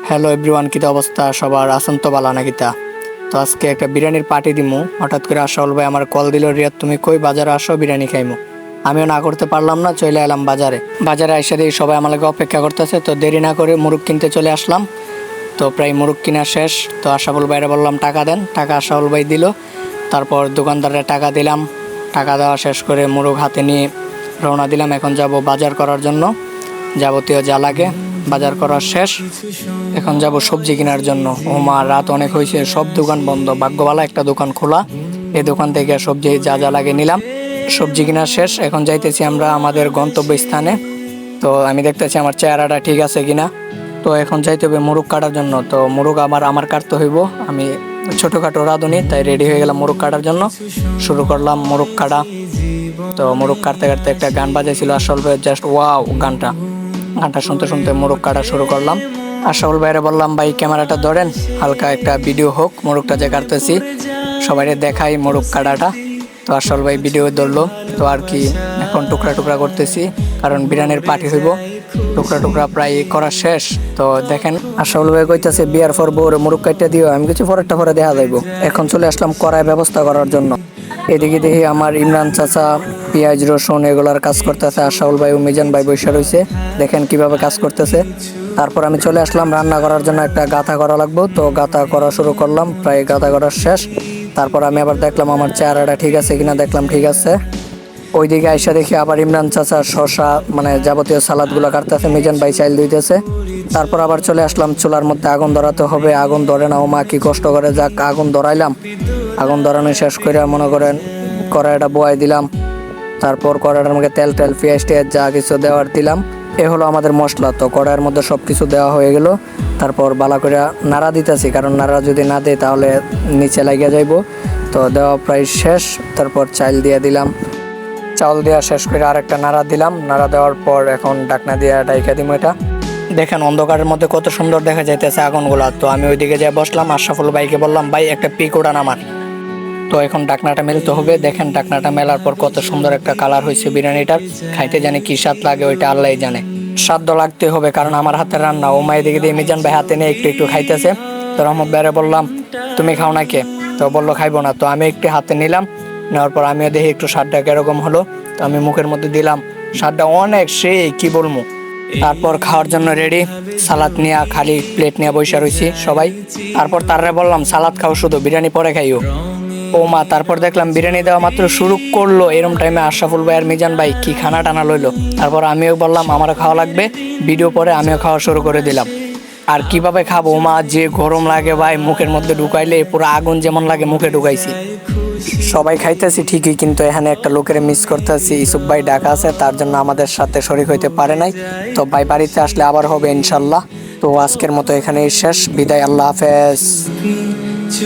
Hello everyone, কিতা অবস্থা সবার? আছেন তো বালা না কিতা? তো আজকে একটা বিরিয়ানির পার্টি দিমু। হঠাৎ করে আশাউল ভাই আমার কল দিল, রিয়াদ তুমি কই, বাজারে আসো বিরিয়ানি খাইমু। আমিও না করতে পারলাম না, চলে এলাম বাজারে। বাজারে আইসা দিয়ে সবাই আমার লাগে অপেক্ষা করতেছে, তো দেরি না করে মুরগ কিনতে চলে আসলাম। তো প্রায় মুরগ কিনা শেষ। তো আশাফুল ভাইরে বললাম টাকা দেন, টাকা আশাফুল ভাই দিল। তারপর দোকানদারের টাকা দিলাম, টাকা দেওয়া শেষ করে মুরগ হাতে নিয়ে রওনা দিলাম। এখন যাব বাজার করার জন্য, যাবতীয় যা লাগে বাজার করা শেষ। এখন যাব সবজি কেনার জন্য। ও মা, রাত অনেক হয়েছে, সব দোকান বন্ধ, ভাগ্যবালা একটা দোকান খোলা। এই দোকান থেকে সবজি যা যা লাগে নিলাম। সবজি কেনার শেষ, এখন যাইতেছি আমরা আমাদের গন্তব্যস্থানে। তো আমি দেখতেছি আমার চেহারাটা ঠিক আছে কিনা। তো এখন যাইতে হবে মুরগ কাটার জন্য। তো মুরগ আমার কাটতে হইব, আমি ছোটোখাটো রাঁধুনি, তাই রেডি হয়ে গেলাম মুরগ কাটার জন্য। শুরু করলাম মুরগ কাটা। তো মুরগ কাটতে কাটতে একটা গান বাজাইছিল আসলে, জাস্ট ওয়াও গানটা শুনতে শুনতে মুরগ কাটা শুরু করলাম। আশাউল ভাইরে বললাম, ভাই ক্যামেরাটা ধরেন, হালকা একটা ভিডিও হোক, মুরগটা যে কাটতেছি সবাইরে দেখাই মুরগ কাটাটা। তো আশাউল ভাই ভিডিও ধরলো। তো আর কি, এখন টুকরা টুকরা করতেছি, কারণ বিরিয়ানির পার্টি হইব। টুকরা টুকরা প্রায় করা শেষ। তো দেখেন আশাউল ভাই কইতাছে বিয়ার পর বউরে মুরগ কাটতে দিও। আমি কিছু পরেরটা পরে দেখা যাইব। এখন চলে আসলাম কড়াই ব্যবস্থা করার জন্য। এদিকে দেখি আমার ইমরান চাচা পেঁয়াজ রসুন এগুলার কাজ করতেছে। আশাউল ভাই ও মিজান ভাই বসে রয়েছে, দেখেন কিভাবে কাজ করতেছে। তারপর আমি চলে আসলাম রান্না করার জন্য, একটা গাঁথা করা লাগবো। তো গাঁথা করা শুরু করলাম, প্রায় গাঁথা করা শেষ। তারপর আমি আবার দেখলাম আমার চেহারাটা ঠিক আছে কিনা, দেখলাম ঠিক আছে। ওইদিকে আইসা দেখি আবার ইমরান চাচা শশা মানে যাবতীয় সালাদগুলো কাটতেছে, মিজান ভাই চাইল দিতেছে। তারপর আবার চলে আসলাম চুলার মধ্যে, আগুন ধরাতে হবে। আগুন ধরে না, ও মা কি কষ্ট করে, যাক আগুন ধরাইলাম। আগুন ধরানো শেষ করে মনে করেন কড়াইটা বয়াই দিলাম। তারপর কড়াইটার মধ্যে তেল পেঁয়াজ টেয়াজ যা কিছু দেওয়ার দিলাম। এ হলো আমাদের মশলা। তো কড়াইয়ের মধ্যে সব কিছু দেওয়া হয়ে গেল। তারপর বালা করে নাড়া দিতেছি, কারণ নাড়া যদি না দেয় তাহলে নিচে লাগিয়ে যাইব। তো দেওয়া প্রায় শেষ। তারপর চাল দিয়ে দিলাম, চাউল দেওয়া শেষ করে আরেকটা নাড়া দিলাম। নাড়া দেওয়ার পর এখন ঢাকনা দিয়ে ডাইকা দিব। এটা দেখেন অন্ধকারের মধ্যে কত সুন্দর দেখা যাইতেছে আগুনগুলা। তো আমি ওইদিকে যাই বসলাম, আশরাফুল ভাইকে বললাম, ভাই একটা পিক ওড়ান আমার। তো এখন ঢাকনাটা মেলতে হবে। দেখেন ঢাকনাটা মেলার পর কত সুন্দর একটা কালার হয়েছে বিরিয়ানিটার। খাইতে জানি কি স্বাদ লাগে ওইটা আল্লাহই জানে। স্বাদ লাগতে হবে, কারণ আমার হাতের রান্না। ও মায়ের দিকে দিয়ে মিজান ভাই হাতে নিয়ে একটু একটু খাইতেছে। তো রহমত ভাইরে বললাম, তুমি খাও না কে? তো বললো খাইবো না। তো আমি একটু হাতে নিলাম, নেওয়ার পর আমিও দেখি একটু স্বাদটা কিরকম হলো। তো আমি মুখের মধ্যে দিলাম, স্বাদটা অনেক সেই কি বলবো। তারপর খাওয়ার জন্য রেডি। সালাদ নিয়ে খালি প্লেট নিয়ে বসে রয়েছি সবাই। তারপর তারা বললাম সালাদ খাও, শুধু বিরিয়ানি পরে খাইও। ও মা, তারপর দেখলাম বিরিয়ানি দেওয়া মাত্র শুরু করলো, এরম টাইমে আশরাফুল ভাই আর মিজান ভাই কি খানা টানা লইলো। তারপর আমিও বললাম আমারও খাওয়া লাগবে, ভিডিও পরে আমিও খাওয়া শুরু করে দিলাম। আর কিভাবে খাবো মা, যে গরম লাগে ভাই, মুখের মধ্যে ঢুকাইলে পুরো আগুন যেমন লাগে মুখে ঢুকাইছি। সবাই খাইতেছি ঠিকই, কিন্তু এখানে একটা লোকের মিস করতেছি। ইসুফ ভাই ঢাকা আছে, তার জন্য আমাদের সাথে শরীক হইতে পারে নাই। তো ভাই বাড়িতে আসলে আবার হবে ইনশাল্লাহ। তো আজকের মতো এখানেই শেষ, বিদায়, আল্লাহ হাফেজ।